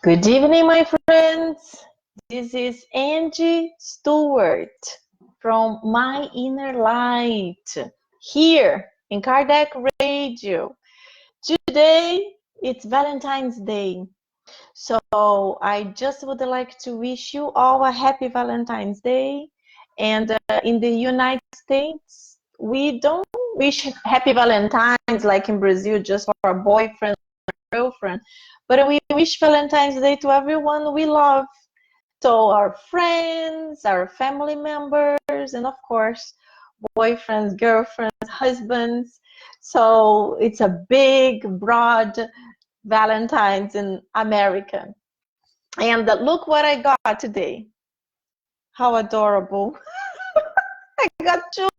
Good evening, my friends. This is Angie Stewart from My Inner Light here in Kardec Radio. Today it's Valentine's Day. So I just would like to wish you all a happy Valentine's Day. And in the United States, we don't wish happy Valentine's like in Brazil just for a boyfriend or girlfriend, but we wish Valentine's Day to everyone we love. So our friends, our family members, and of course, boyfriends, girlfriends, husbands. So it's a big, broad Valentine's in America. And look what I got today. How adorable. I got two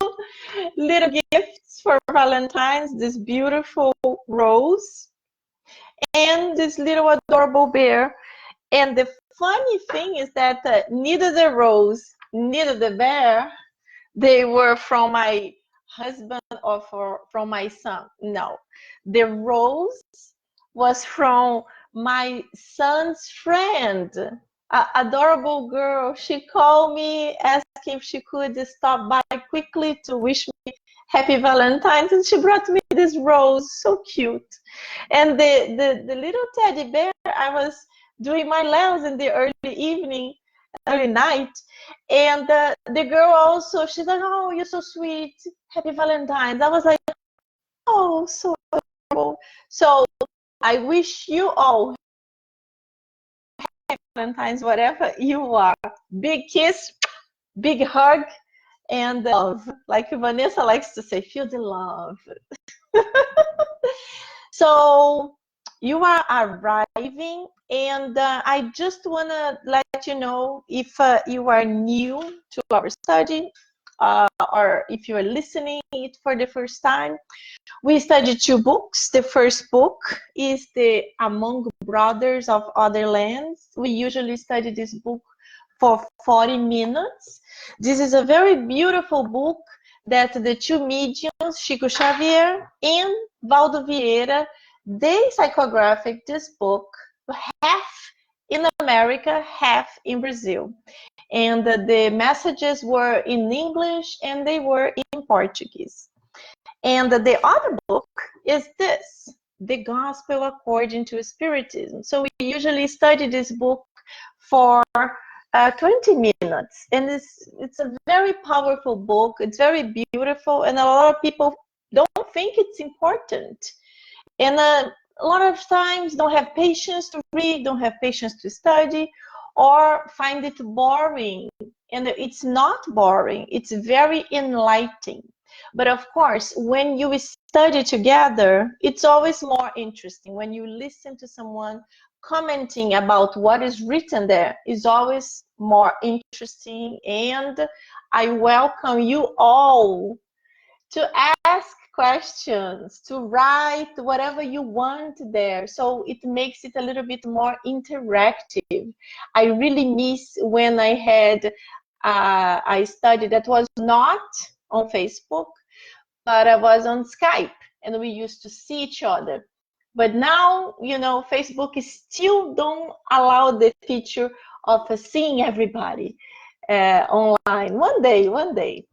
little gifts for Valentine's, this beautiful rose and this little adorable bear. And the funny thing is that neither the rose, neither the bear, they were from my husband or from my son. No, the rose was from my son's friend, adorable girl. She called me, asked if she could stop by quickly to wish me happy Valentine's, and she brought me this rose, so cute. And the little teddy bear, I was doing my nails in the early evening, early night, and the girl also, she's like, oh, you're so sweet, happy Valentine's. I was like, oh, so adorable. So I wish you all happy Valentine's, whatever you are. Big kiss, big hug, and love. Like Vanessa likes to say, feel the love. So you are arriving, and I just want to let you know, if you are new to our study, or if you are listening it for the first time, we study two books. The first book is the Among Brothers of Other Lands. We usually study this book for 40 minutes. This is a very beautiful book that the two mediums, Chico Xavier and Valdo Vieira, they psychographed this book, half in America, half in Brazil. And the messages were in English and they were in Portuguese. And the other book is this, The Gospel According to Spiritism. So we usually study this book for 20 minutes. And it's a very powerful book. It's very beautiful. And a lot of people don't think it's important. And a lot of times don't have patience to read, don't have patience to study, or find it boring. And it's not boring. It's very enlightening. But of course, when you study together, it's always more interesting. When you listen to someone commenting about what is written there, is always more interesting. And I welcome you all to ask questions, to write whatever you want there. So it makes it a little bit more interactive. I really miss when I had a study that was not on Facebook, but I was on Skype and we used to see each other. But now, you know, Facebook still don't allow the feature of seeing everybody online. One day.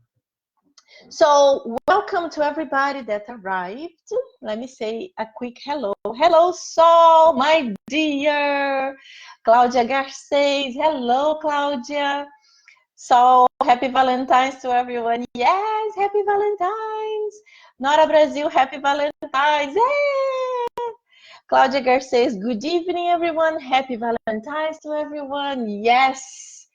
So welcome to everybody that arrived. Let me say a quick hello. Hello, Sol, my dear. Claudia Garcês. Hello, Claudia. So happy Valentine's to everyone. Yes, happy Valentine's. Nora Brazil, happy Valentine's. Yeah. Claudia Garcês, good evening, everyone. Happy Valentine's to everyone. Yes.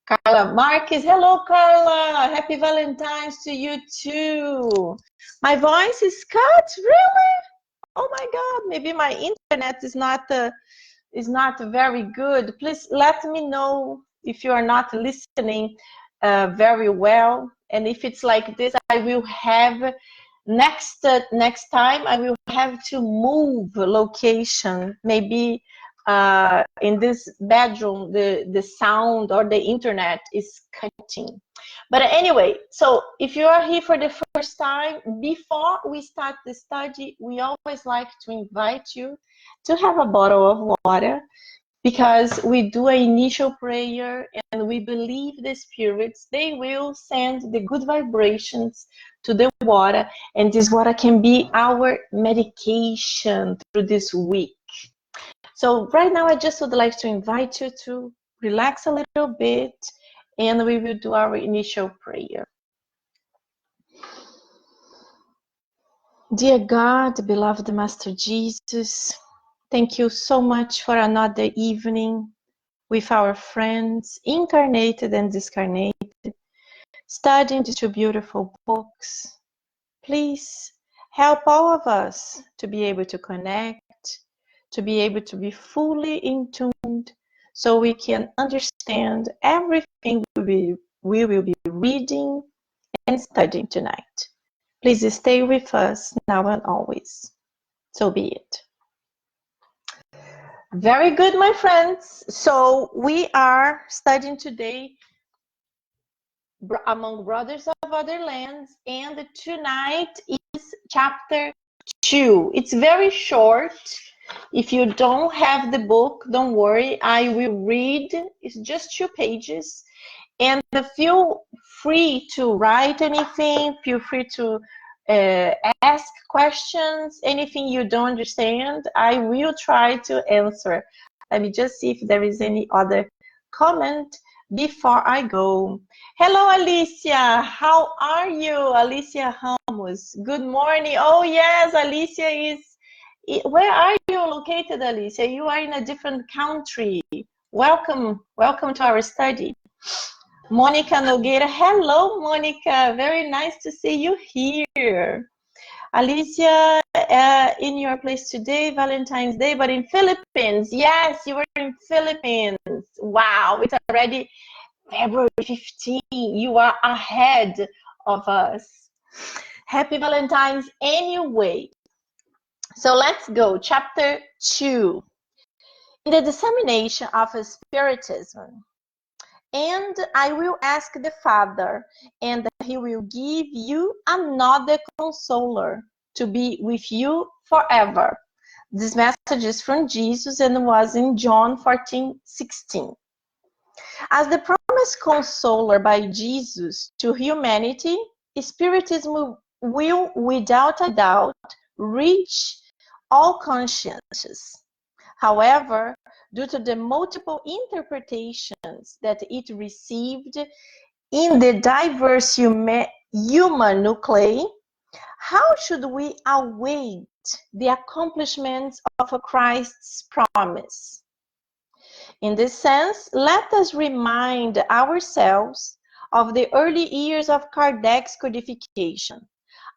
Carla Marques, hello, Carla. Happy Valentine's to you too. My voice is cut, really? Oh my God, maybe my internet is not very good. Please let me know if you are not listening very well. And if it's like this, I will have next time I will have to move location. Maybe in this bedroom the sound or the internet is cutting. But anyway, so if you are here for the first time, before we start the study, we always like to invite you to have a bottle of water because we do an initial prayer and we believe the spirits, they will send the good vibrations to the water, and this water can be our medication through this week. So right now I just would like to invite you to relax a little bit, and we will do our initial prayer. Dear God, beloved Master Jesus, thank you so much for another evening with our friends, incarnated and discarnated, studying these two beautiful books. Please help all of us to be able to connect, to be able to be fully in tuned, so we can understand everything we will be reading and studying tonight. Please stay with us now and always. So be it. Very good, my friends. So we are studying today Among Brothers of Other Lands, and tonight is chapter 2. It's very short. If you don't have the book, don't worry, I will read. It's just 2 pages. And feel free to write anything, feel free to ask questions, anything you don't understand, I will try to answer. Let me just see if there is any other comment before I go. Hello, Alicia. How are you? Alicia Ramos. Good morning. Oh, yes, Alicia is. Where are you located, Alicia? You are in a different country. Welcome. Welcome to our study. Monica Nogueira. Hello, Monica. Very nice to see you here. Alicia, in your place today, Valentine's Day, but in Philippines. Yes, you were in Philippines. Wow, it's already February 15. You are ahead of us. Happy Valentine's anyway. So let's go. Chapter 2. In the dissemination of Spiritism. And I will ask the Father, and he will give you another consoler to be with you forever. This message is from Jesus and was in John 14:16. As the promised consoler by Jesus to humanity, Spiritism will, without a doubt, reach all consciences. However, due to the multiple interpretations that it received in the diverse human nuclei, how should we await the accomplishments of Christ's promise? In this sense, let us remind ourselves of the early years of Kardec's codification.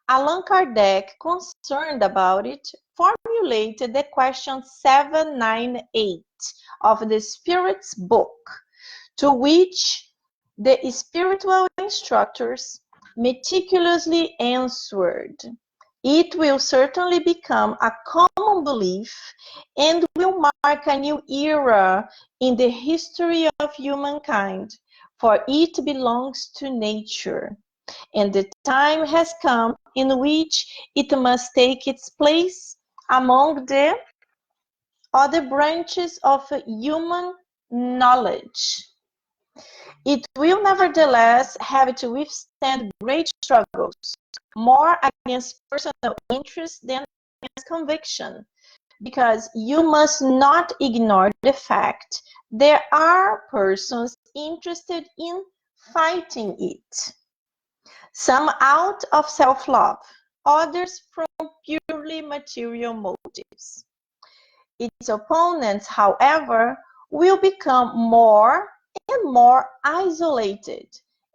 Allan Kardec, concerned about it, formulated the question 798 of the Spirit's book, to which the spiritual instructors meticulously answered. It will certainly become a common belief and will mark a new era in the history of humankind, for it belongs to nature. And the time has come in which it must take its place among the other branches of human knowledge. It will nevertheless have to withstand great struggles, more against personal interest than against conviction, because you must not ignore the fact there are persons interested in fighting it. Some out of self-love, others from purely material motives. Its opponents, however, will become more and more isolated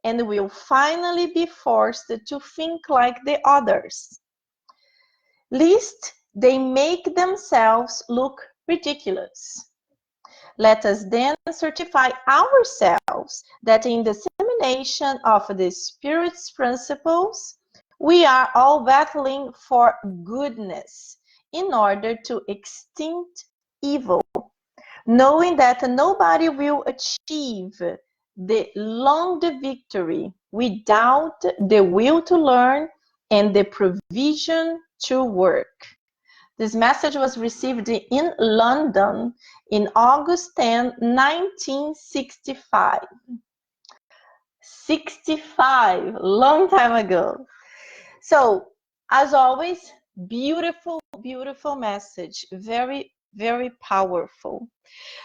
and will finally be forced to think like the others, lest they make themselves look ridiculous. Let us then certify ourselves that in the dissemination of the Spirit's principles, we are all battling for goodness in order to extinct evil, knowing that nobody will achieve the long victory without the will to learn and the provision to work. This message was received in London in August 10, 1965. 65, long time ago. So, as always, beautiful, beautiful message. Very, very powerful.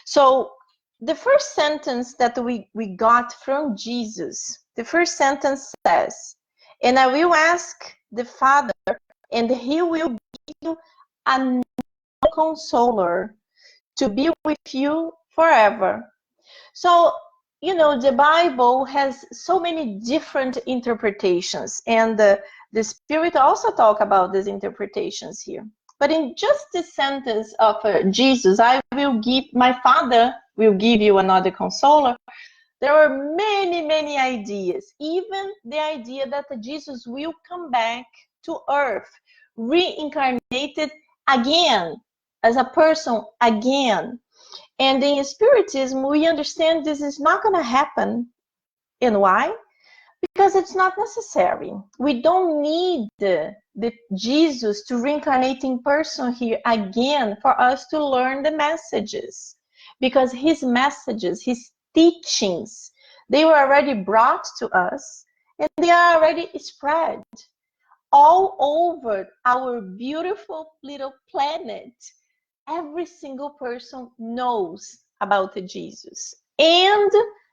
So, the first sentence that we got from Jesus, the first sentence says, "And I will ask the Father, and he will give you a consoler to be with you forever." So, you know, the Bible has so many different interpretations, and the Spirit also talk about these interpretations here. But in just the sentence of Jesus, "I will give, my Father will give you another consoler," there are many, many ideas. Even the idea that Jesus will come back to earth, reincarnated again, as a person again. And in Spiritism, we understand this is not going to happen. And why? Because it's not necessary. We don't need the Jesus to reincarnate in person here again for us to learn the messages. Because his messages, his teachings, they were already brought to us and they are already spread all over our beautiful little planet. Every single person knows about the Jesus, and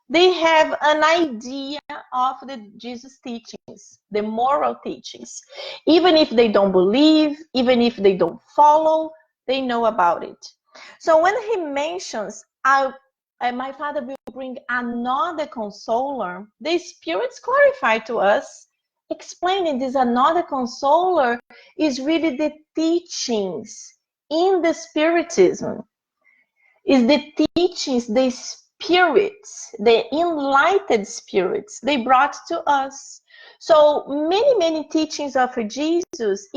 they have an idea of the Jesus teachings, the moral teachings. Even if they don't believe, even if they don't follow, they know about it. So when he mentions, my Father will bring another consoler, the spirits clarify to us, explaining this another consoler is really the teachings in the Spiritism, is the teachings, the spirits, the enlightened spirits they brought to us. So many teachings of Jesus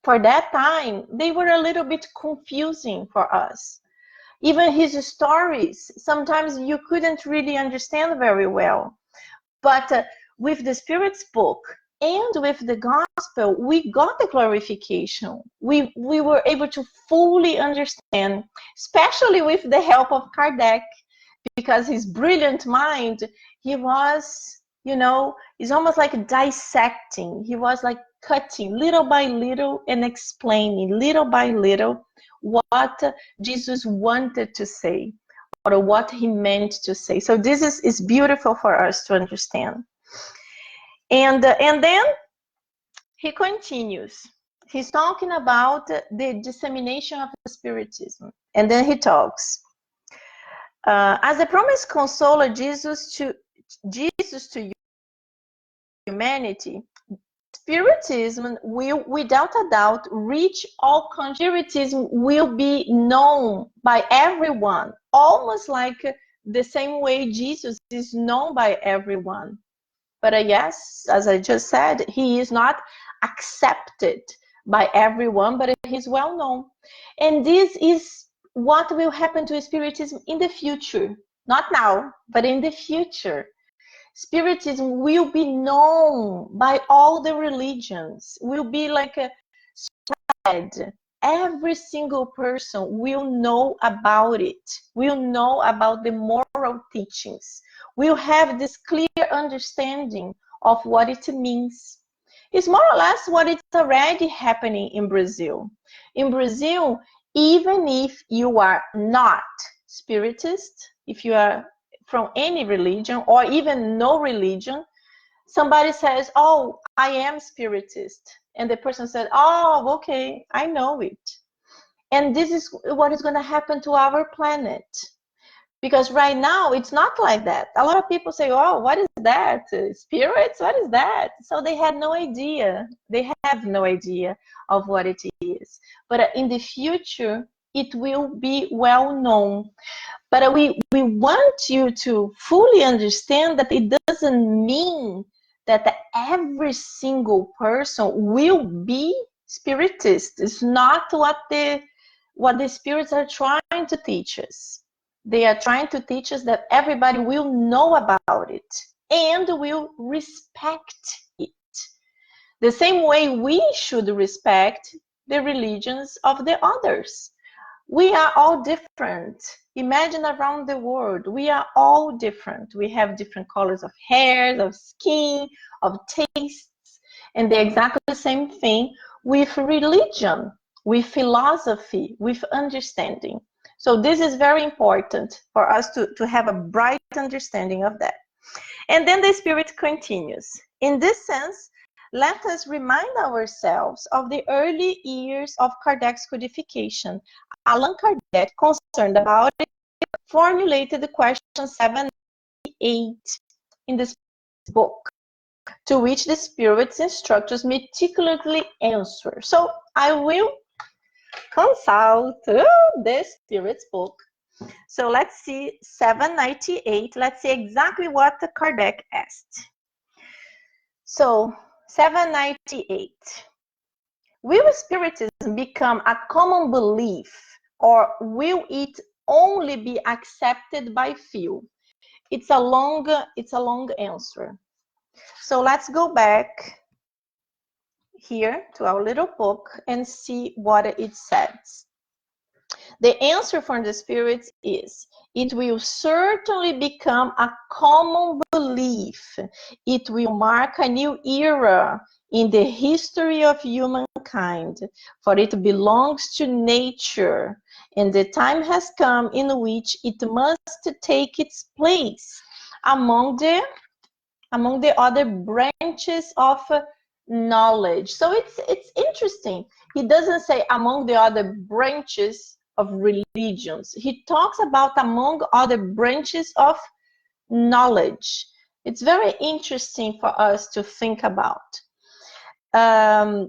for that time, they were a little bit confusing for us. Even his stories, sometimes you couldn't really understand very well. But with the Spirit's book and with the gospel, we got the clarification. We were able to fully understand, especially with the help of Kardec, because his brilliant mind, he was, you know, it's almost like dissecting. He was like cutting little by little and explaining little by little what Jesus wanted to say or what he meant to say. So this is beautiful for us to understand. And then he continues. He's talking about the dissemination of Spiritism. And then he talks. As a promised consoler, Jesus to humanity, Spiritism will, without a doubt, reach all countries. Spiritism will be known by everyone, almost like the same way Jesus is known by everyone. But yes, as I just said, he is not accepted by everyone, but he's well known. And this is what will happen to Spiritism in the future. Not now, but in the future. Spiritism will be known by all the religions, will be like a spread. Every single person will know about it, will know about the moral teachings, will have this clear understanding of what it means. It's more or less what is already happening in Brazil. In Brazil, even if you are not Spiritist, if you are from any religion or even no religion, somebody says, "Oh, I am Spiritist." And the person said, "Oh, okay, I know it." And this is what is going to happen to our planet. Because right now, it's not like that. A lot of people say, "Oh, what is that? Spirits? What is that?" So they had no idea. They have no idea of what it is. But in the future, it will be well known. But we want you to fully understand that it doesn't mean that every single person will be Spiritist. It's not what the spirits are trying to teach us. They are trying to teach us that everybody will know about it and will respect it. The same way we should respect the religions of the others. We are all different. Imagine around the world, we are all different. We have different colors of hair, of skin, of tastes, and the exactly same thing with religion, with philosophy, with understanding. So this is very important for us to have a bright understanding of that. And then the Spirit continues. In this sense, let us remind ourselves of the early years of Kardec's codification. Allan Kardec, concerned about it, formulated the question 78 in this book, to which the Spirit's instructors meticulously answer. So I will consult the Spirit's book. So let's see 798. Let's see exactly what Kardec asked. So 798. Will Spiritism become a common belief, or will it only be accepted by few? It's a long answer. So let's go back here to our little book and see what it says. The answer from the Spirits is, it will certainly become a common belief. It will mark a new era in the history of humankind, for it belongs to nature, and the time has come in which it must take its place among the other branches of knowledge. So it's interesting. He doesn't say among the other branches of religions. He talks about among other branches of knowledge. It's very interesting for us to think about.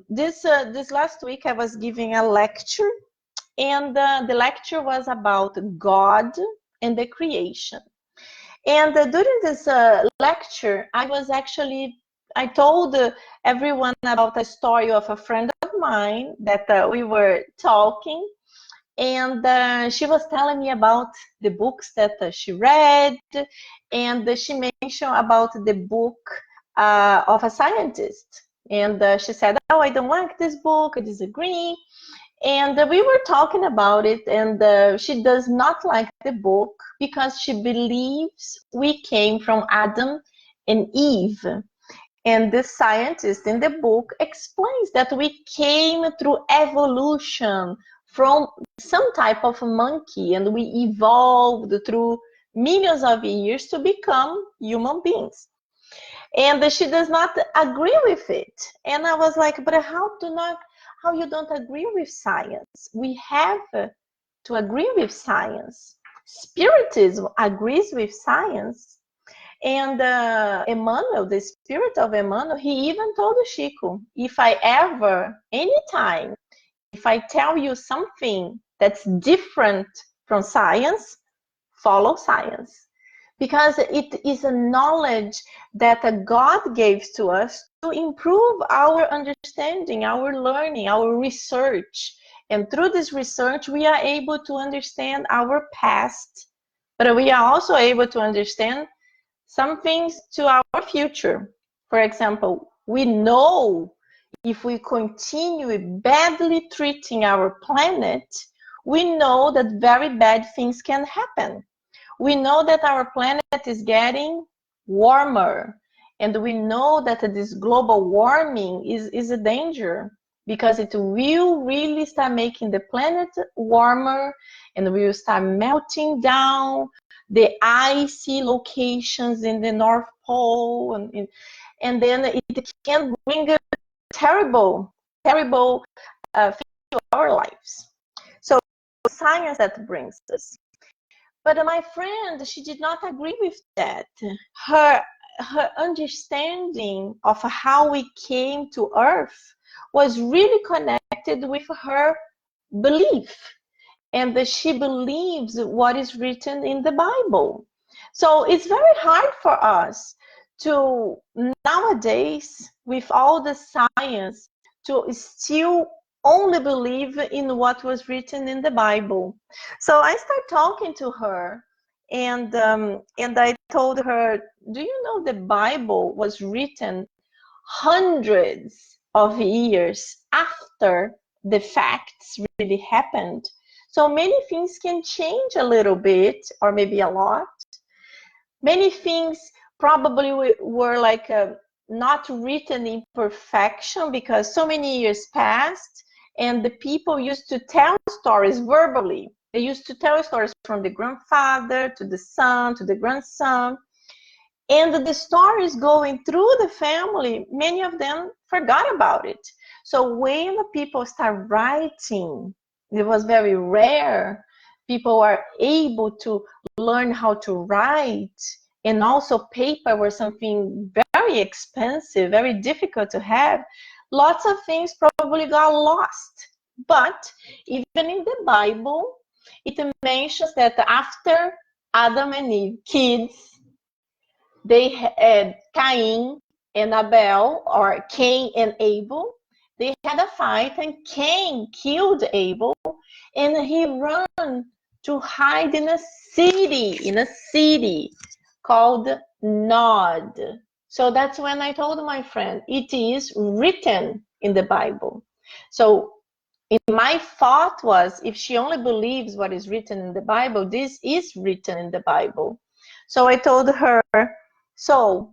This last week I was giving a lecture, and the lecture was about God and the creation. And during this lecture, I told everyone about a story of a friend of mine that we were talking, and she was telling me about the books that she read, and she mentioned about the book of a scientist. And she said, oh, I don't like this book, I disagree. And we were talking about it, and she does not like the book because she believes we came from Adam and Eve. And the scientist in the book explains that we came through evolution from some type of monkey, and we evolved through millions of years to become human beings. And she does not agree with it. And I was like, but how you don't agree with science? We have to agree with science. Spiritism agrees with science. And Emmanuel, the spirit of Emmanuel, he even told Chico, if I ever, anytime, if I tell you something that's different from science, follow science. Because it is a knowledge that God gave to us to improve our understanding, our learning, our research. And through this research, we are able to understand our past, but we are also able to understand some things to our future. For example, we know if we continue badly treating our planet, we know that very bad things can happen. We know that our planet is getting warmer, and we know that this global warming is a danger, because it will really start making the planet warmer, and we will start melting down the icy locations in the North Pole, and then it can bring a terrible thing to our lives. So science that brings us. But my friend, she did not agree with that. Her understanding of how we came to Earth was really connected with her belief. And she believes what is written in the Bible. So it's very hard for us to, nowadays, with all the science, to still only believe in what was written in the Bible. So I started talking to her, and I told her, do you know the Bible was written hundreds of years after the facts really happened. So many things can change a little bit, or maybe a lot. Many things probably were like not written in perfection because so many years passed and the people used to tell stories verbally. They used to tell stories from the grandfather to the son to the grandson. And the stories going through the family, many of them forgot about it. So when the people start writing, it was very rare. People were able to learn how to write, and also paper was something very expensive, very difficult to have. Lots of things probably got lost. But even in the Bible, it mentions that after Adam and Eve, kids, they had Cain and Abel, or Cain and Abel. They had a fight, and Cain killed Abel, and he ran to hide in a city called Nod. So that's when I told my friend, it is written in the Bible. So my thought was, if she only believes what is written in the Bible, this is written in the Bible. So I told her, so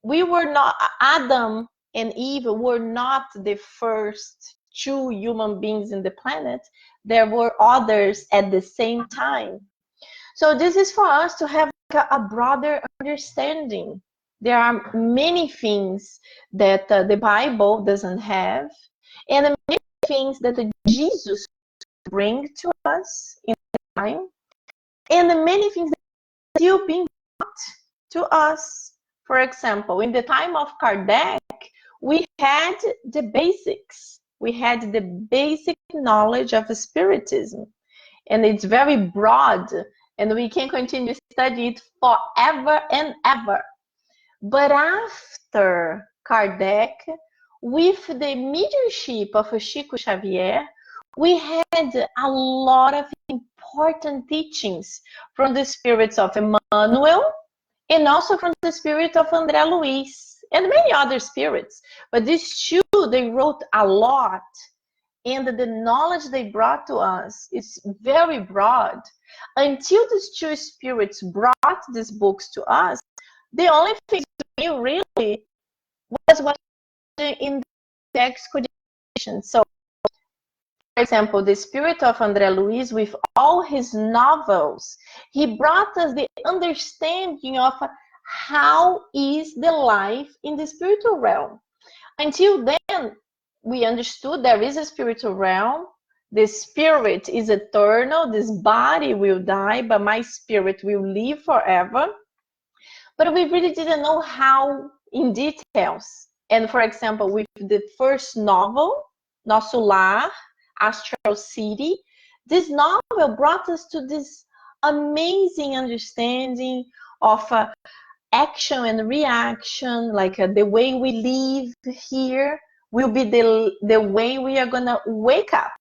we were not, Adam and Eve were not the first two human beings in the planet. There were others at the same time. So this is for us to have a broader understanding. There are many things that the Bible doesn't have, and many things that Jesus brings to us in time, and many things that are still being taught to us. For example, in the time of Kardec, we had the basics. We had the basic knowledge of Spiritism, and it's very broad, and we can continue to study it forever and ever. But after Kardec, with the mediumship of Chico Xavier, we had a lot of important teachings from the spirits of Emmanuel, and also from the spirit of André Luiz, and many other spirits. But these two, they wrote a lot, and the knowledge they brought to us is very broad. Until these two spirits brought these books to us, the only thing we knew really was what in the expedition. So, for example, the spirit of André Luiz, with all his novels, he brought us the understanding of how is the life in the spiritual realm. Until then, we understood there is a spiritual realm. The spirit is eternal. This body will die, but my spirit will live forever. But we really didn't know how in details. And for example, with the first novel, Nosso Lar, Astral City, this novel brought us to this amazing understanding of action and reaction, like the way we live here will be the way we are going to wake up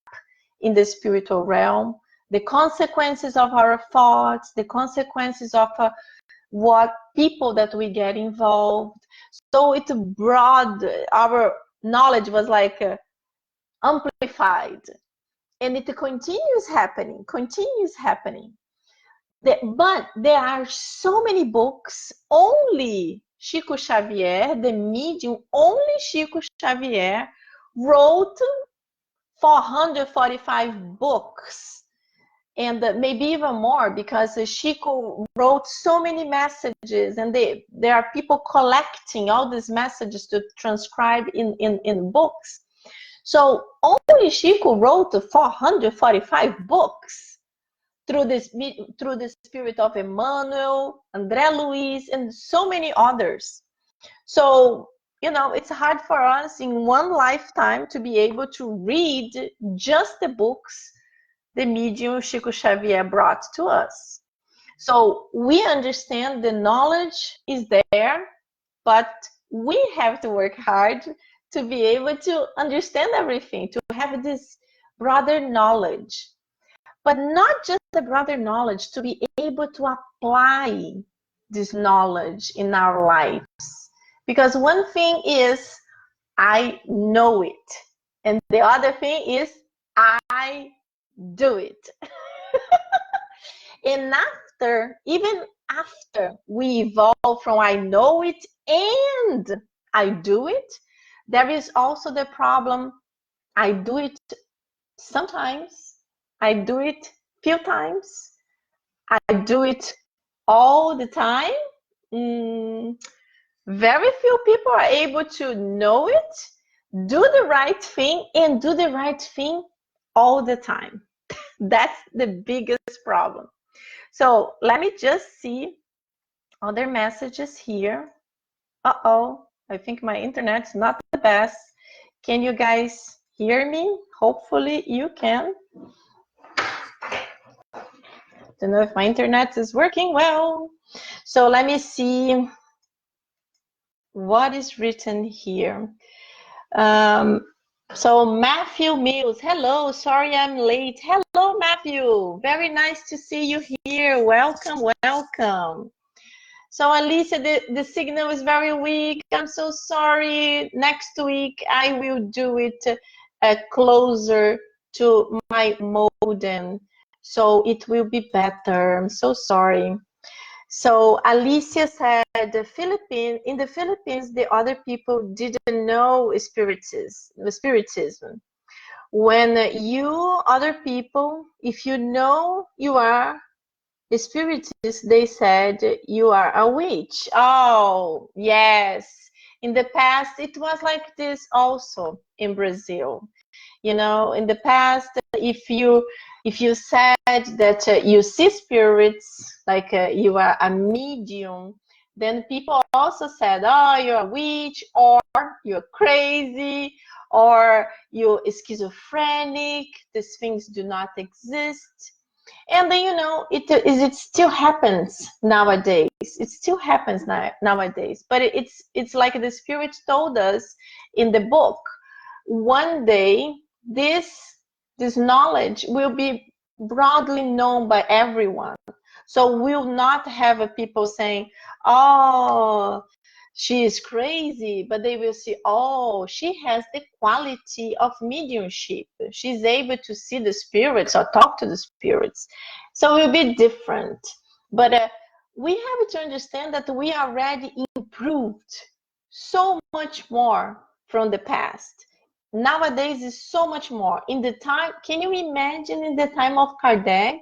in the spiritual realm, the consequences of our thoughts, the consequences of what people that we get involved. So it broad, our knowledge was like amplified, and it continues happening. But there are so many books, only Chico Xavier, the medium, only Chico Xavier wrote 445 books, and maybe even more, because Chico wrote so many messages, and there are people collecting all these messages to transcribe in books. So only Chico wrote 445 books through the spirit of Emmanuel, André Luiz, and so many others. So, it's hard for us in one lifetime to be able to read just the books the medium Chico Xavier brought to us. So we understand the knowledge is there, but we have to work hard to be able to understand everything, to have this broader knowledge. But not just the broader knowledge, to be able to apply this knowledge in our lives. Because one thing is, I know it. And the other thing is, I do it. And even after we evolve from I know it and I do it, there is also the problem. I do it sometimes, I do it few times, I do it all the time. Very few people are able to know it, do the right thing, and do the right thing all the time. That's the biggest problem. So let me just see other messages here. Uh-oh, I think my internet's not the best. Can you guys hear me? Hopefully you can. Don't know if my internet is working well. So let me see what is written here. So Matthew Mills, hello, sorry I'm late. Hello, Matthew, very nice to see you here. Welcome, welcome. So Alicia, the signal is very weak. I'm so sorry. Next week I will do it closer to my modem, so it will be better. I'm so sorry. So Alicia said in the Philippines, the other people didn't know spiritism. When other people, if you know you are a spiritist, they said you are a witch. Oh, yes. In the past, it was like this also in Brazil. You know, in the past, if you said that you see spirits, like you are a medium, then people also said, oh, you're a witch, or you're crazy, or you're schizophrenic, these things do not exist. And then, you know, it still happens nowadays. It still happens nowadays. But it's like the spirit told us in the book. One day, this knowledge will be broadly known by everyone. So we'll not have people saying, oh, she is crazy, but they will see, oh, she has the quality of mediumship. She's able to see the spirits or talk to the spirits. So it will be different. But we have to understand that we already improved so much more from the past. Nowadays is so much more. In the time, can you imagine in the time of Kardec?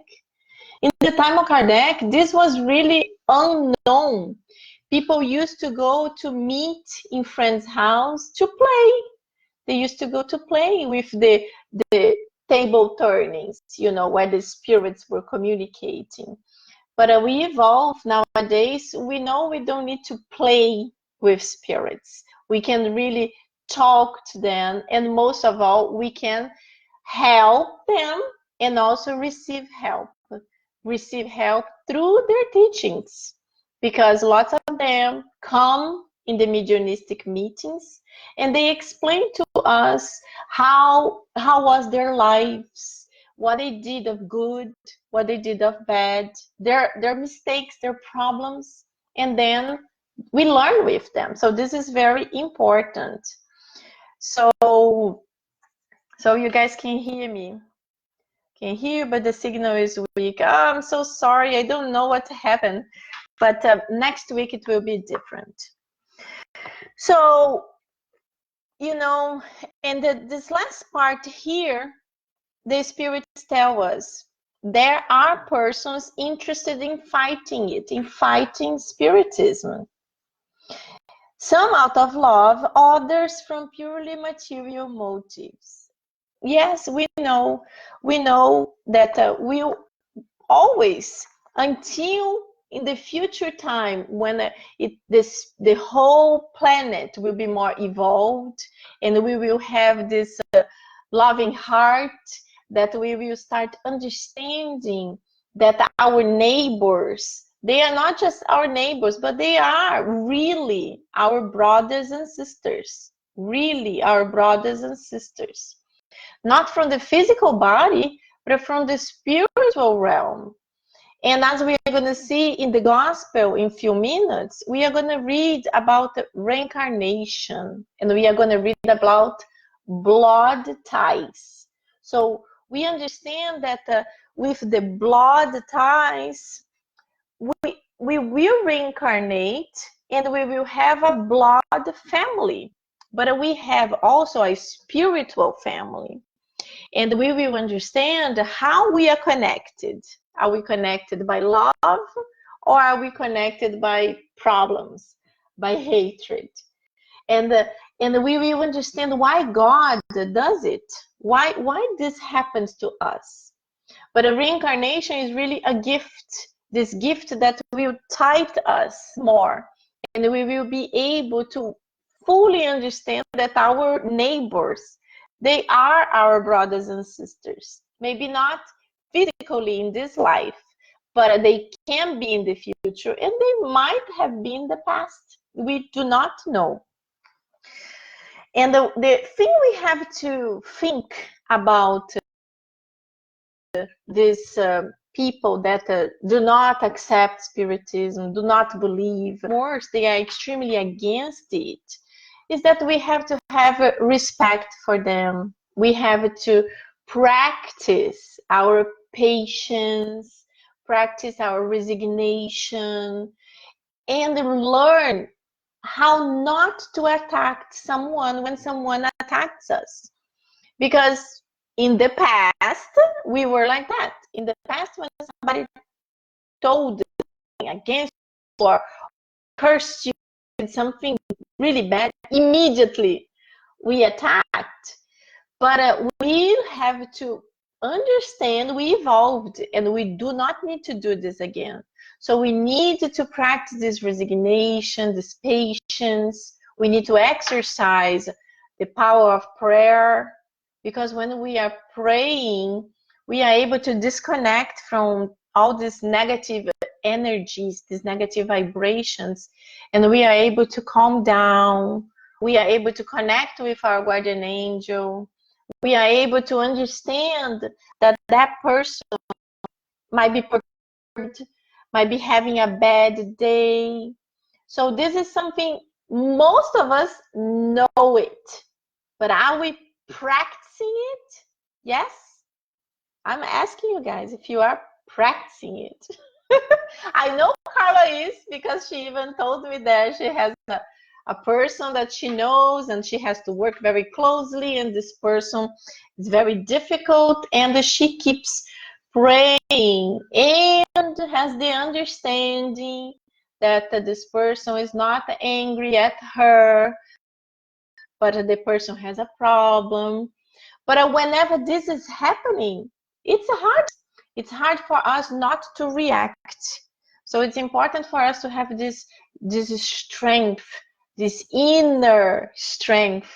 In the time of Kardec, this was really unknown. People used to go to meet in friends' house to play. They used to go to play with the table turnings, you know, where the spirits were communicating. But we evolve nowadays. We know we don't need to play with spirits. We can really talk to them, and most of all, we can help them and also receive help through their teachings, because lots of them come in the mediumistic meetings and they explain to us how was their lives, what they did of good, what they did of bad, their mistakes, their problems, and then we learn with them. So this is very important. So you guys can hear me. Can hear, but the signal is weak. Oh, I'm so sorry. I don't know what happened. But next week it will be different. So, you know, and this last part here, the spirits tell us there are persons interested in fighting it, in fighting spiritism. Some out of love, others from purely material motives. Yes, we know that we'll always, until in the future time when the whole planet will be more evolved and we will have this loving heart, that we will start understanding that our neighbors, they are not just our neighbors, but they are really our brothers and sisters, really our brothers and sisters. Not from the physical body, but from the spiritual realm. And as we are going to see in the gospel in a few minutes, we are going to read about reincarnation, and we are going to read about blood ties. So we understand that with the blood ties, we will reincarnate and we will have a blood family, but we have also a spiritual family. And we will understand how we are connected. Are we connected by love, or are we connected by problems, by hatred? And we will understand why God does it, why this happens to us. But a reincarnation is really a gift, this gift that will tide us more, and we will be able to fully understand that our neighbors, they are our brothers and sisters. Maybe not physically in this life, but they can be in the future, and they might have been in the past. We do not know. And the thing we have to think about these people that do not accept spiritism, do not believe, worse, they are extremely against it, is that we have to have respect for them. We have to practice our patience, practice our resignation, and learn how not to attack someone when someone attacks us. Because in the past, we were like that. In the past, when somebody told against you or cursed you with something really bad, immediately we attacked. But we have to understand we evolved and we do not need to do this again. So we need to practice this resignation, this patience. We need to exercise the power of prayer, because when we are praying, we are able to disconnect from all these negative energies, these negative vibrations, and we are able to calm down. We are able to connect with our guardian angel. We are able to understand that that person might be perturbed, might be having a bad day. So this is something most of us know it, but are we practicing it? Yes? I'm asking you guys if you are practicing it. I know Carla is, because she even told me that she has a person that she knows and she has to work very closely, and this person is very difficult, and she keeps praying and has the understanding that this person is not angry at her, but the person has a problem. But whenever this is happening, it's hard for us not to react. So it's important for us to have this strength, this inner strength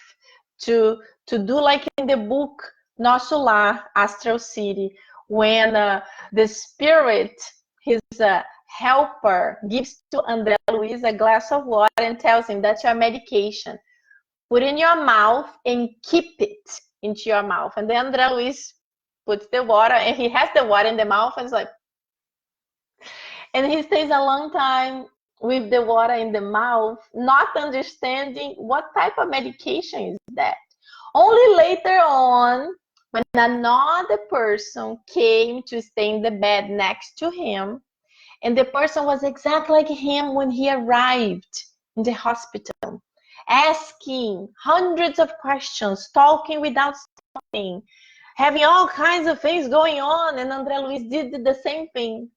to do like in the book Nosso Lar, Astral City, when the spirit, his helper, gives to André Luiz a glass of water and tells him that's your medication. Put in your mouth and keep it into your mouth. And then André Luiz puts the water, and he has the water in the mouth, and it's like, and he stays a long time with the water in the mouth, not understanding what type of medication is that. Only later on, when another person came to stay in the bed next to him, and the person was exactly like him when he arrived in the hospital, asking hundreds of questions, talking without stopping, having all kinds of things going on, and André Luiz did the same thing.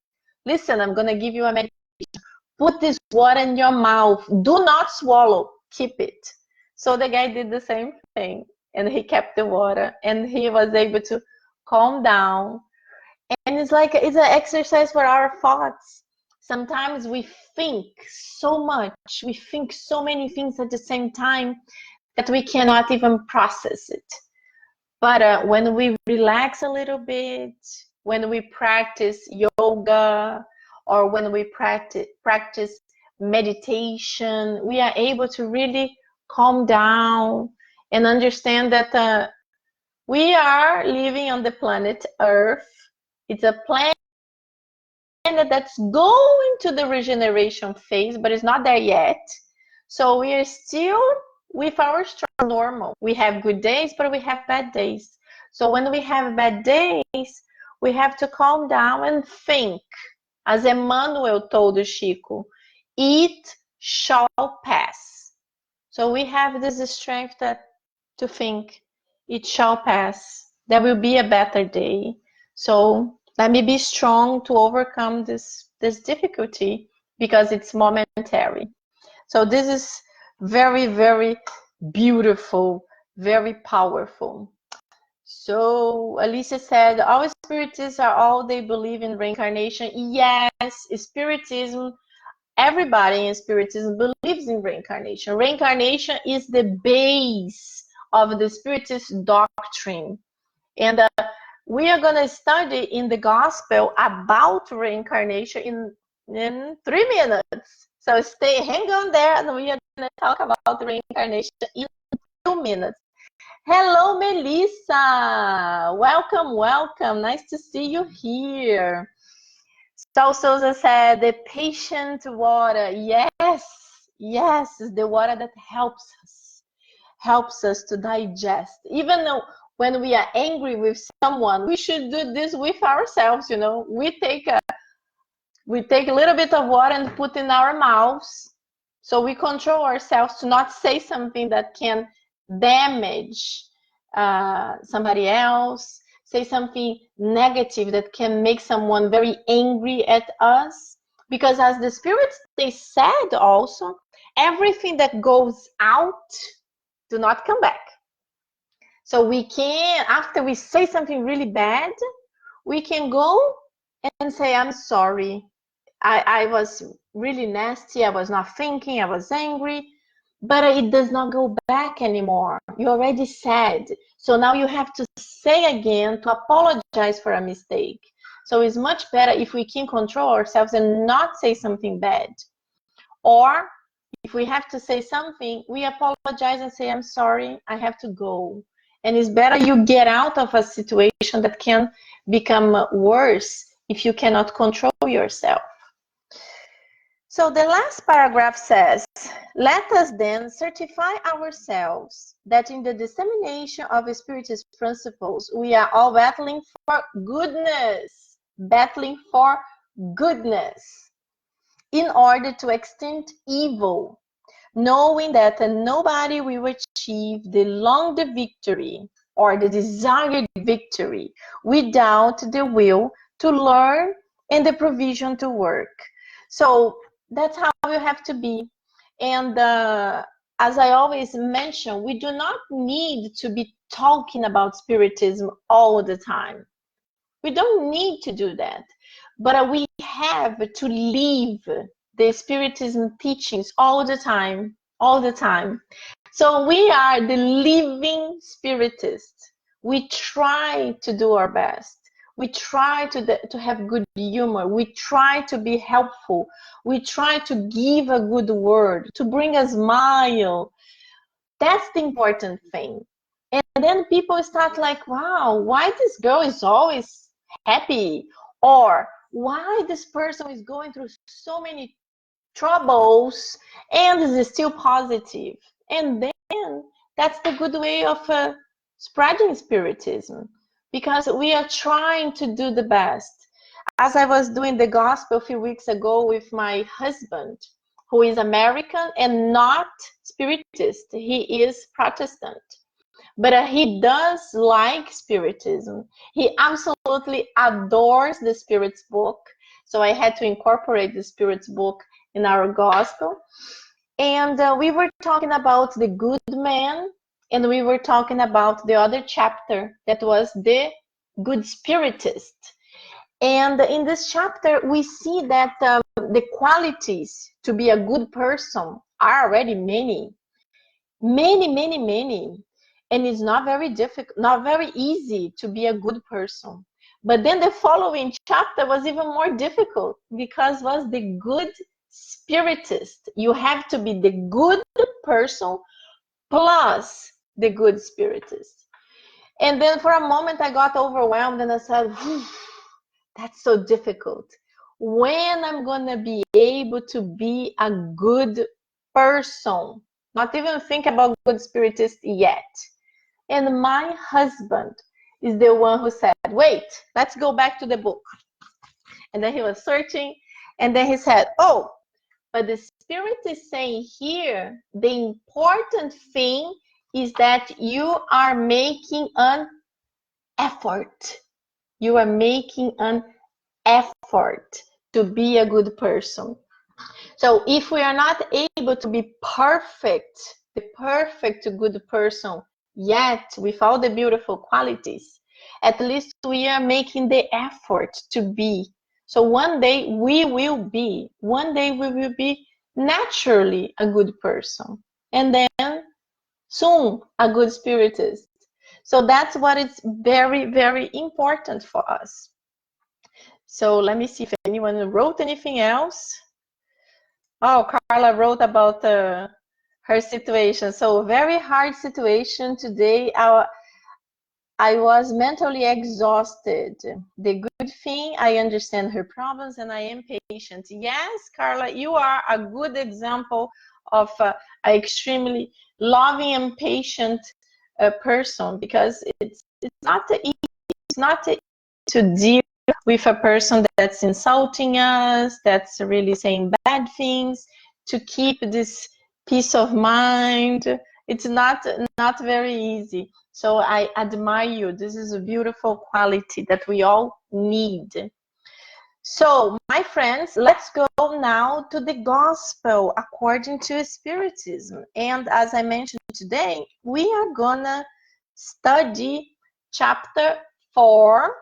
Listen, I'm going to give you a medication. Put this water in your mouth. Do not swallow. Keep it. So the guy did the same thing, and he kept the water, and he was able to calm down. And it's like, it's an exercise for our thoughts. Sometimes we think so much, we think so many things at the same time that we cannot even process it. But when we relax a little bit, when we practice yoga, or when we practice meditation, we are able to really calm down and understand that we are living on the planet Earth. It's a planet that's going to the regeneration phase, but it's not there yet. So we are still with our strong normal. We have good days, but we have bad days. So when we have bad days, we have to calm down and think. As Emmanuel told Chico, it shall pass. So we have this strength to think it shall pass. There will be a better day. So let me be strong to overcome this difficulty because it's momentary. So this is very, very beautiful, very powerful. So Alicia said, all spiritists are all they believe in reincarnation. Yes, spiritism, everybody in spiritism believes in reincarnation. Reincarnation is the base of the spiritist doctrine. And we are going to study in the gospel about reincarnation in 3 minutes. So hang on there, and we are going to talk about reincarnation in 2 minutes. Hello, Melissa. Welcome, welcome. Nice to see you here. So Souza said, the patient water. Yes, yes, the water that helps us to digest. Even though when we are angry with someone, we should do this with ourselves, you know. We take a little bit of water and put in our mouths. So we control ourselves to not say something that can damage somebody else, say something negative that can make someone very angry at us. Because as the spirits, they said also, everything that goes out do not come back. So we can, after we say something really bad, we can go and say, I'm sorry. I was really nasty. I was not thinking. I was angry. But it does not go back anymore. You already said. So now you have to say again to apologize for a mistake. So it's much better if we can control ourselves and not say something bad. Or if we have to say something, we apologize and say, I'm sorry, I have to go. And it's better you get out of a situation that can become worse if you cannot control yourself. So the last paragraph says, let us then certify ourselves that in the dissemination of spiritist principles, we are all battling for goodness, in order to extinct evil, knowing that nobody will achieve the longed victory or the desired victory without the will to learn and the provision to work. So that's how you have to be. And as I always mention, we do not need to be talking about spiritism all the time. We don't need to do that. But we have to live the spiritism teachings all the time. So we are the living spiritists. We try to do our best. We try to have good humor. We try to be helpful. We try to give a good word, to bring a smile. That's the important thing. And then people start like, wow, why this girl is always happy? Or why this person is going through so many troubles and is still positive? And then that's the good way of spreading spiritism, because we are trying to do the best. As I was doing the gospel a few weeks ago with my husband, who is American and not spiritist. He is Protestant. But he does like spiritism. He absolutely adores the Spirit's book. So I had to incorporate the Spirit's book in our gospel. And we were talking about the good man, and we were talking about the other chapter that was the good spiritist. And in this chapter, we see that the qualities to be a good person are already many. And it's not very difficult, not very easy to be a good person. But then the following chapter was even more difficult, because it was the good spiritist. You have to be the good person plus the good spiritist. And then for a moment I got overwhelmed and I said, that's so difficult. When I'm gonna be able to be a good person? Not even think about good spiritist yet. And my husband is the one who said, wait, let's go back to the book. And then he was searching, and then he said, oh, but the Spirit is saying here, the important thing is that you are making an effort. You are making an effort to be a good person. So if we are not able to be perfect, the perfect good person yet with all the beautiful qualities, at least we are making the effort to be. So one day we will be naturally a good person, and then soon a good spiritist. So that's what is very, very important for us. So let me see if anyone wrote anything else. Oh, Carla wrote about her situation. So very hard situation today. I was mentally exhausted. The good thing, I understand her problems and I am patient. Yes, Carla, you are a good example of an extremely loving and patient person, because it's not easy. It's not easy to deal with a person that's insulting us, that's really saying bad things, to keep this peace of mind. It's not very easy. So I admire you. This is a beautiful quality that we all need. So, my friends, let's go now to the gospel according to Spiritism. And as I mentioned today, we are gonna study chapter 4,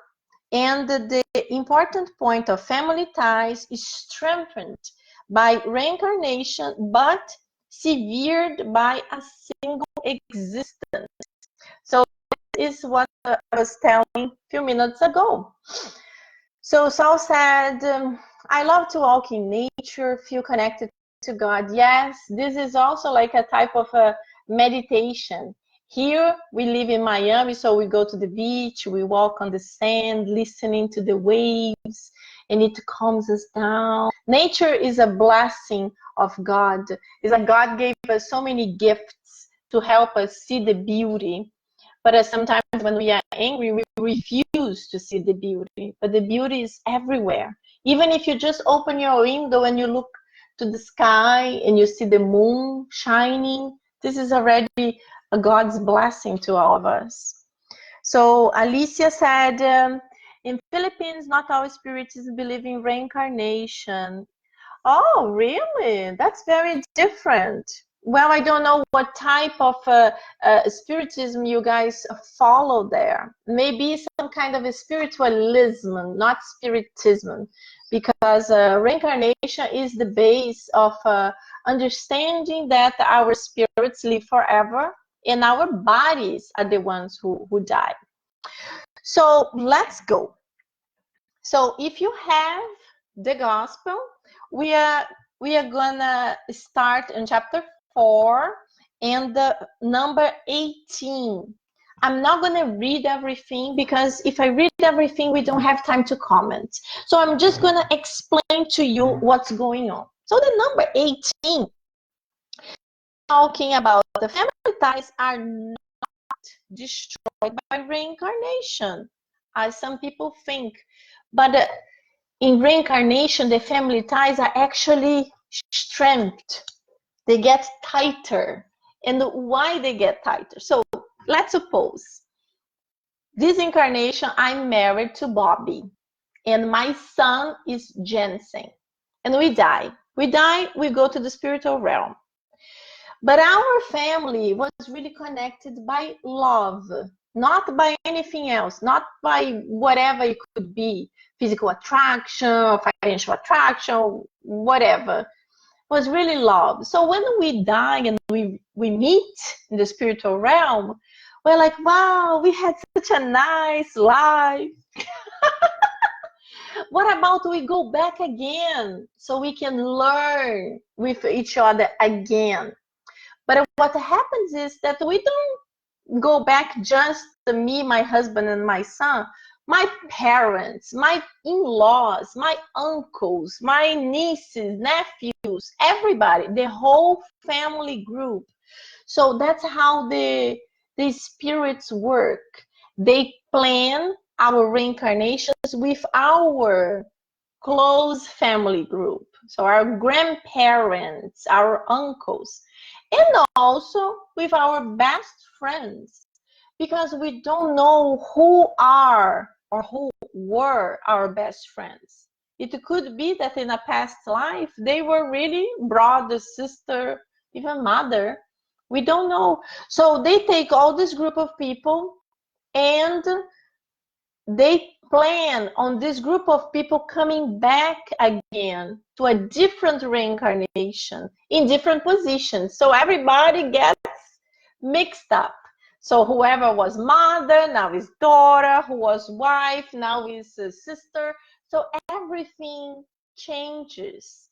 and the important point of family ties is strengthened by reincarnation, but severed by a single existence. So this is what I was telling a few minutes ago. So Saul said, I love to walk in nature, feel connected to God. Yes, this is also like a type of a meditation. Here we live in Miami, so we go to the beach, we walk on the sand, listening to the waves, and it calms us down. Nature is a blessing of God. It's like God gave us so many gifts to help us see the beauty. But sometimes when we are angry, we refuse to see the beauty. But the beauty is everywhere. Even if you just open your window and you look to the sky and you see the moon shining, this is already a God's blessing to all of us. So Alicia said, in Philippines, not all spiritists believe in reincarnation. Oh, really? That's very different. Well, I don't know what type of spiritism you guys follow there. Maybe some kind of a spiritualism, not spiritism, because reincarnation is the base of understanding that our spirits live forever and our bodies are the ones who die. So let's go. So if you have the gospel, we are gonna start in chapter 4 and the number 18. I'm not gonna read everything, because if I read everything, we don't have time to comment. So I'm just gonna explain to you what's going on. So the number 18, talking about the family ties are not destroyed by reincarnation, as some people think. But in reincarnation, the family ties are actually strengthened. They get tighter. And why they get tighter? So let's suppose this incarnation, I'm married to Bobby, and my son is Jensen, and we die. We go to the spiritual realm. But our family was really connected by love, not by anything else, not by whatever it could be, physical attraction, financial attraction, whatever. It was really love. So when we die and we meet in the spiritual realm, we're like, wow, we had such a nice life. What about we go back again so we can learn with each other again? But what happens is that we don't go back just me, my husband, and my son. My parents, my in-laws, my uncles, my nieces, nephews, everybody, the whole family group. So that's how the spirits work. They plan our reincarnations with our close family group. So our grandparents, our uncles, and also with our best friends, because we don't know who are or who were our best friends. It could be that in a past life, they were really brother, sister, even mother. We don't know. So they take all this group of people and they plan on this group of people coming back again to a different reincarnation in different positions. So everybody gets mixed up. So whoever was mother now is daughter, who was wife now is sister. So everything changes.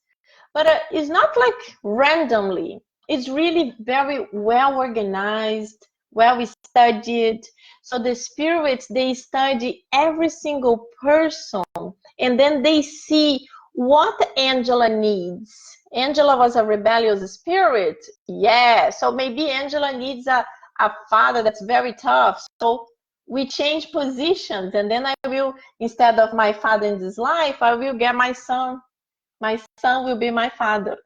But it's not like randomly. It's really very well organized, well studied. So the spirits, they study every single person, and then they see what Angela needs. Angela was a rebellious spirit. Yeah, so maybe Angela needs a father that's very tough. So we change positions, and then I will, instead of my father in this life, I will get my son. My son will be my father.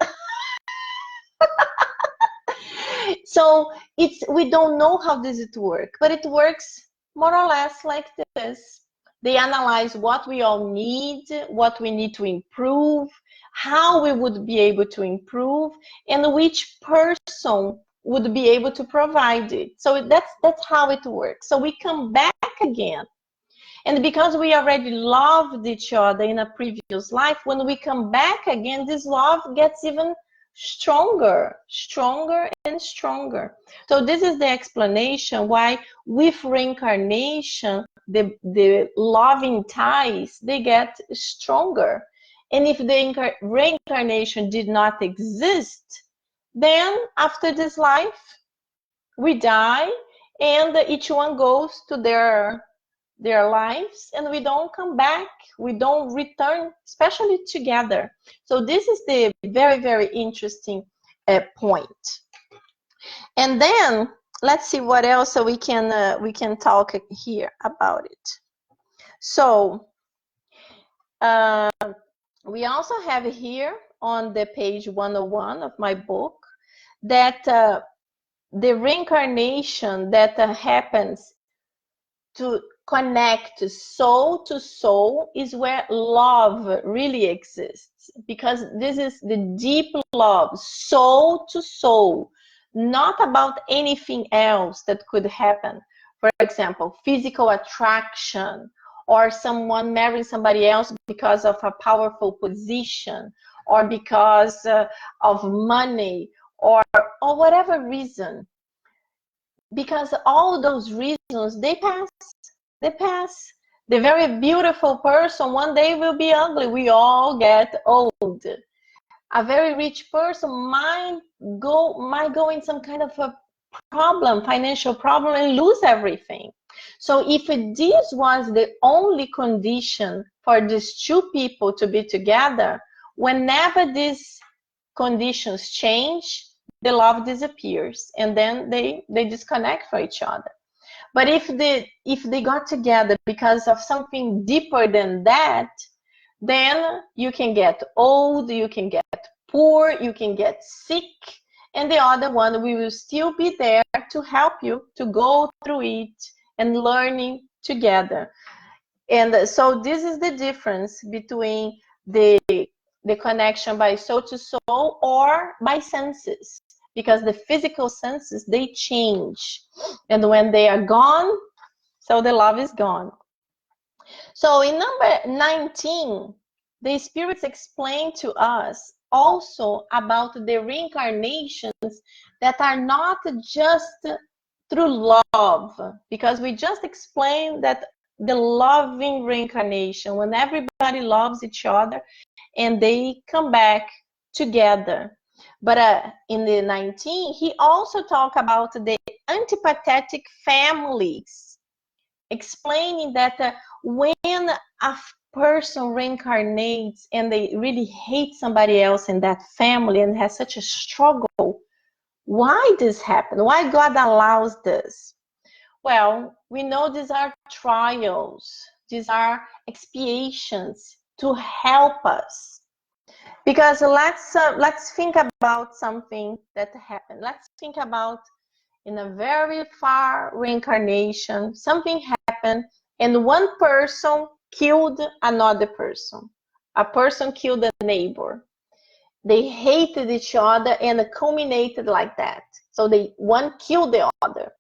So we don't know how this it works, but it works more or less like this. They analyze what we all need, what we need to improve, how we would be able to improve, and which person would be able to provide it. So that's how it works. So we come back again. And because we already loved each other in a previous life, when we come back again, this love gets even stronger and stronger. So this is the explanation why with reincarnation, the loving ties, they get stronger. And if the reincarnation did not exist, then after this life, we die and each one goes to their lives, and we don't come back, we don't return, especially together. So this is the very, very interesting point. And then let's see what else we can talk here about it. So we also have here on the page 101 of my book that the reincarnation that happens to connect soul to soul is where love really exists, because this is the deep love, soul to soul, not about anything else that could happen. For example, physical attraction, or someone marrying somebody else because of a powerful position, or because of money, or whatever reason. Because all those reasons, they pass. The very beautiful person one day will be ugly. We all get old. A very rich person might go in some kind of a problem, financial problem, and lose everything. So if this was the only condition for these two people to be together, whenever these conditions change, the love disappears, and then they disconnect from each other. But if they got together because of something deeper than that, then you can get old, you can get poor, you can get sick, and the other one will still be there to help you to go through it and learning together. And so this is the difference between the connection by soul to soul or by senses. Because the physical senses, they change. And when they are gone, so the love is gone. So in number 19, the spirits explain to us also about the reincarnations that are not just through love. Because we just explained that the loving reincarnation, when everybody loves each other and they come back together. But in the 19, he also talked about the antipathetic families, explaining that when a person reincarnates and they really hate somebody else in that family and has such a struggle, why this happens? Why God allows this? Well, we know these are trials, these are expiations to help us. Because let's think about something that happened. Let's think about in a very far reincarnation, something happened, and one person killed another person. A person killed a neighbor. They hated each other and it culminated like that. So one killed the other.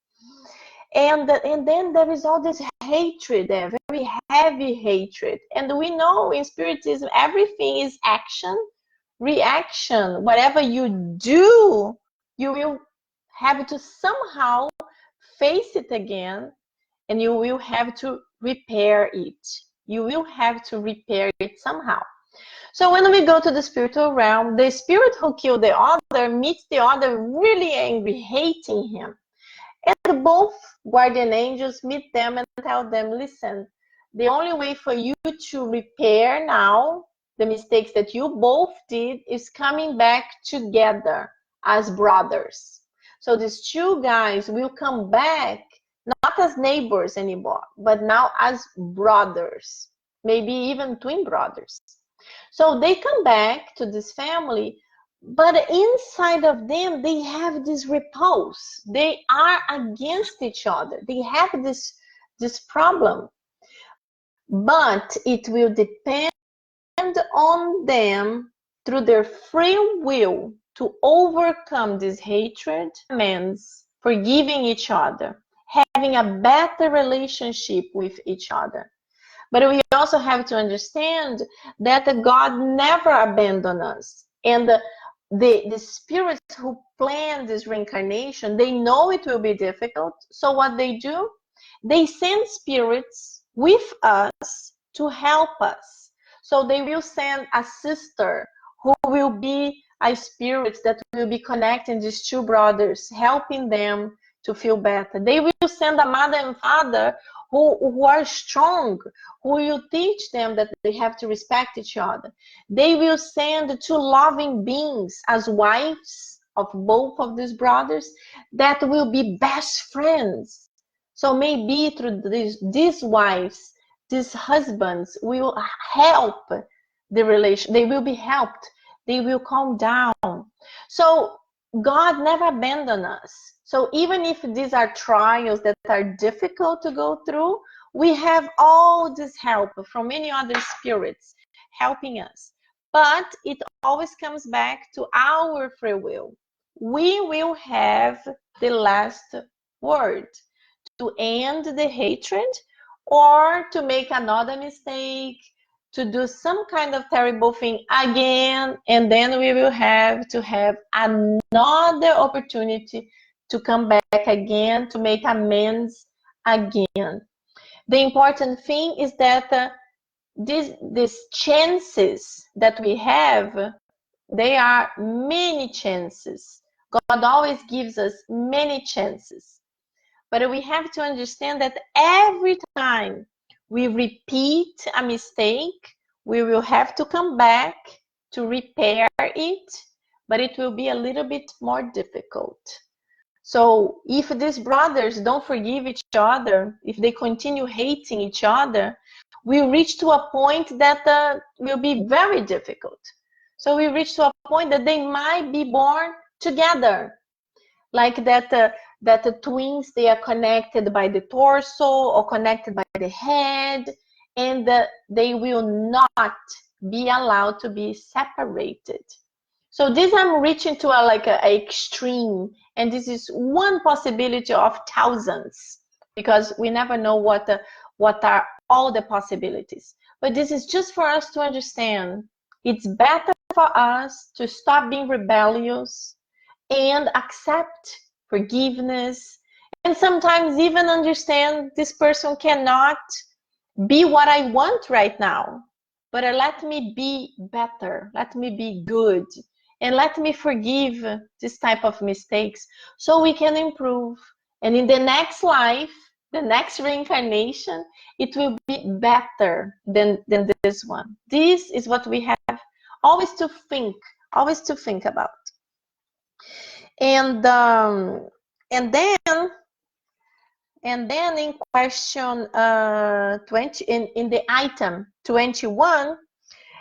And then there is all this hatred there, very heavy hatred. And we know in Spiritism, everything is action, reaction. Whatever you do, you will have to somehow face it again, and you will have to repair it. You will have to repair it somehow. So when we go to the spiritual realm, the spirit who killed the other meets the other really angry, hating him. And both guardian angels meet them and tell them, listen, the only way for you to repair now the mistakes that you both did is coming back together as brothers. So these two guys will come back not as neighbors anymore, but now as brothers, maybe even twin brothers. So they come back to this family, but inside of them, they have this repulse. They are against each other. They have this problem. But it will depend on them through their free will to overcome this hatred, amends, forgiving each other, having a better relationship with each other. But we also have to understand that God never abandoned us. And the spirits who plan this reincarnation, they know it will be difficult. So what they do, they send spirits with us to help us. So they will send a sister who will be a spirit that will be connecting these two brothers, helping them to feel better. They will send a mother and father who are strong, who will teach them that they have to respect each other. They will send two loving beings as wives of both of these brothers that will be best friends. So maybe through these wives, these husbands will help the relation. They will be helped. They will calm down. So God never abandoned us. So even if these are trials that are difficult to go through, we have all this help from many other spirits helping us. But it always comes back to our free will. We will have the last word to end the hatred or to make another mistake, to do some kind of terrible thing again, and then we will have to have another opportunity to come back again, to make amends again. The important thing is that these chances that we have, they are many chances. God always gives us many chances. But we have to understand that every time we repeat a mistake, we will have to come back to repair it, but it will be a little bit more difficult. So if these brothers don't forgive each other, if they continue hating each other, we'll reach to a point that will be very difficult. So we reach to a point that they might be born together, like that the twins, they are connected by the torso or connected by the head, and they will not be allowed to be separated. So this I'm reaching to a extreme, and this is one possibility of thousands, because we never know what are all the possibilities. But this is just for us to understand. It's better for us to stop being rebellious and accept forgiveness, and sometimes even understand this person cannot be what I want right now, but let me be better, let me be good, and let me forgive this type of mistakes so we can improve. And in the next life, the next reincarnation, it will be better than this one. This is what we have always to think about. And then And then in question 20, in the item 21,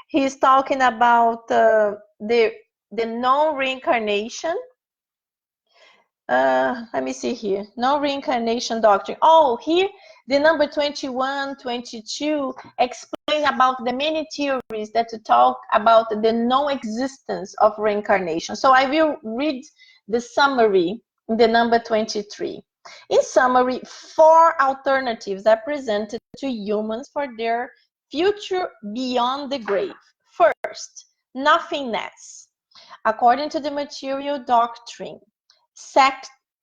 he's talking about the non-reincarnation. Let me see here. No reincarnation doctrine. Oh, here the number 21, 22 explain about the many theories that talk about the non-existence of reincarnation. So I will read the summary in the number 23. In summary, 4 alternatives are presented to humans for their future beyond the grave. First, nothingness. According to the material doctrine,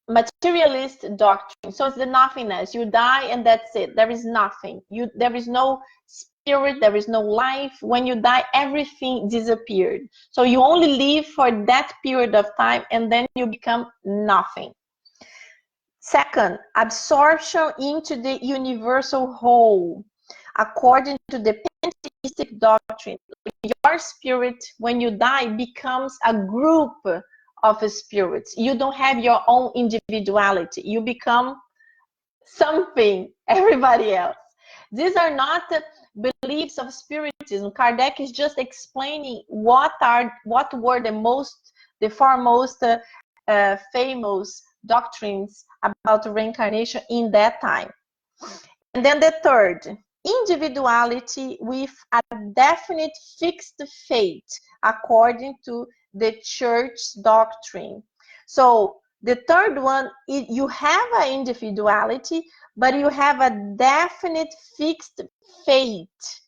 materialist doctrine. So it's the nothingness. You die and that's it. There is nothing. There is no spirit. There is no life. When you die, everything disappeared. So you only live for that period of time and then you become nothing. Second, absorption into the universal whole. According to the pantheistic doctrine, your spirit, when you die, becomes a group of spirits. You don't have your own individuality. You become something, everybody else. These are not beliefs of spiritism. Kardec is just explaining what were the foremost famous doctrines about reincarnation in that time. And then the third, individuality with a definite fixed fate according to the church doctrine. So the third one, you have an individuality, but you have a definite fixed fate,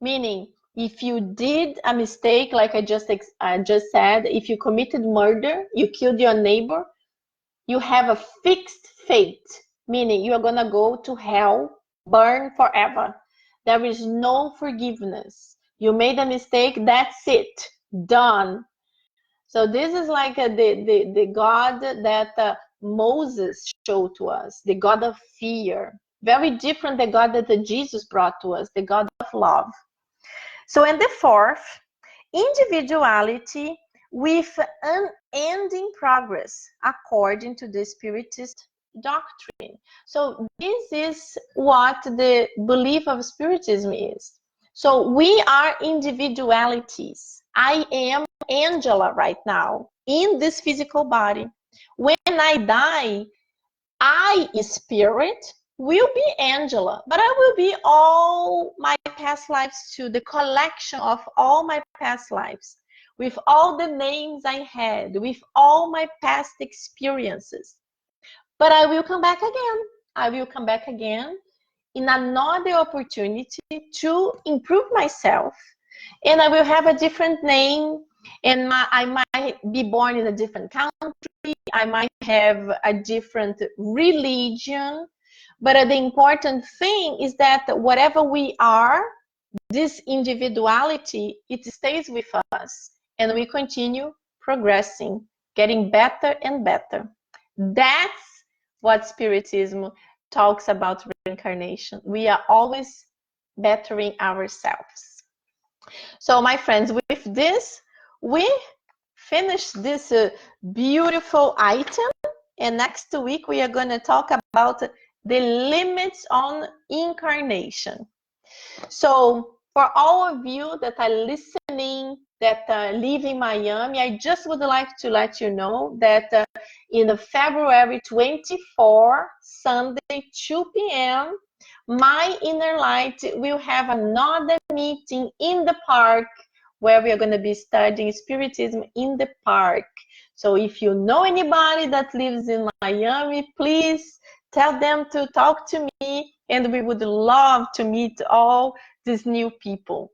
meaning if you did a mistake, like I just said, if you committed murder, you killed your neighbor, you have a fixed fate, meaning you are going to go to hell, burn forever. There is no forgiveness. You made a mistake, that's it, done. So this is like the God that Moses showed to us, the God of fear. Very different the God that Jesus brought to us, the God of love. So in the fourth, individuality with unending progress according to the Spiritist doctrine. So this is what the belief of Spiritism is. So we are individualities. I am Angela right now in this physical body. When I die, I, spirit, will be Angela, but I will be all my past lives too, the collection of all my past lives, with all the names I had, with all my past experiences. But I will come back again. I will come back again in another opportunity to improve myself. And I will have a different name, and I might be born in a different country. I might have a different religion. But the important thing is that whatever we are, this individuality, it stays with us. And we continue progressing, getting better and better. That's what Spiritism talks about reincarnation. We are always bettering ourselves. So my friends, with this, we finish this beautiful item. And next week, we are going to talk about the limits on incarnation. So for all of you that are listening, that live in Miami, I just would like to let you know that in the February 24, Sunday, 2 p.m., My Inner Light will have another meeting in the park where we are going to be studying Spiritism in the park. So if you know anybody that lives in Miami, please tell them to talk to me, and we would love to meet all these new people.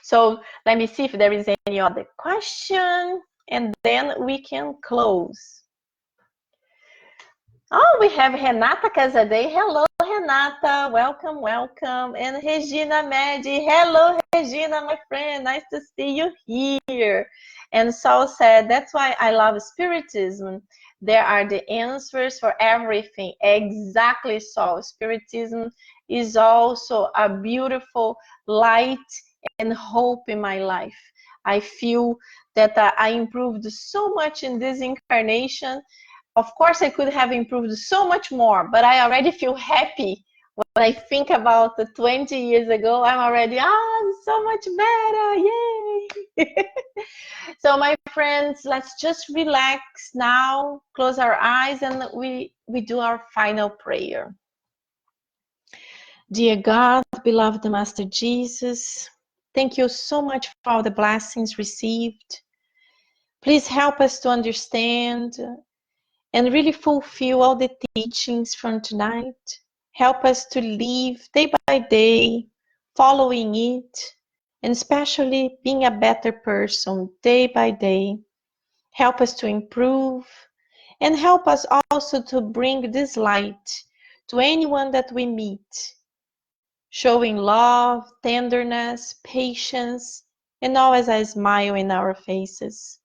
So let me see if there is any other question, and then we can close. Oh, we have Renata Casadei. Hello, Renata. Welcome, welcome. And Regina Medi. Hello, Regina, my friend. Nice to see you here. And Saul said, that's why I love Spiritism. There are the answers for everything. Exactly, Saul. Spiritism is also a beautiful light and hope in my life. I feel that I improved so much in this incarnation. of course, I could have improved so much more, but I already feel happy when I think about the 20 years ago. I'm already, I'm so much better, yay! So my friends, let's just relax now, close our eyes, and we do our final prayer. Dear God, beloved Master Jesus, thank you so much for all the blessings received. Please help us to understand and really fulfill all the teachings from tonight. Help us to live day by day, following it, and especially being a better person day by day. Help us to improve, and help us also to bring this light to anyone that we meet, showing love, tenderness, patience, and always a smile in our faces.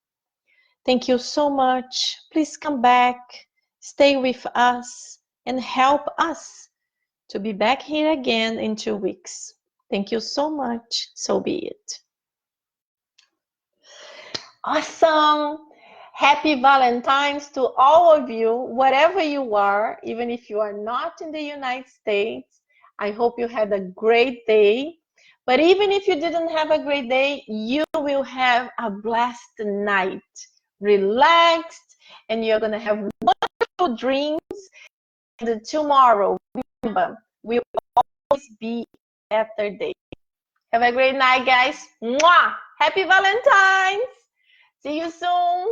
Thank you so much. Please come back, stay with us, and help us to be back here again in 2 weeks. Thank you so much. So be it. Awesome. Happy Valentine's to all of you, wherever you are, even if you are not in the United States. I hope you had a great day. But even if you didn't have a great day, you will have a blessed night. Relaxed, and you're going to have wonderful dreams. And tomorrow, remember, will always be a better day. Have a great night, guys. Mwah! Happy Valentine's! See you soon.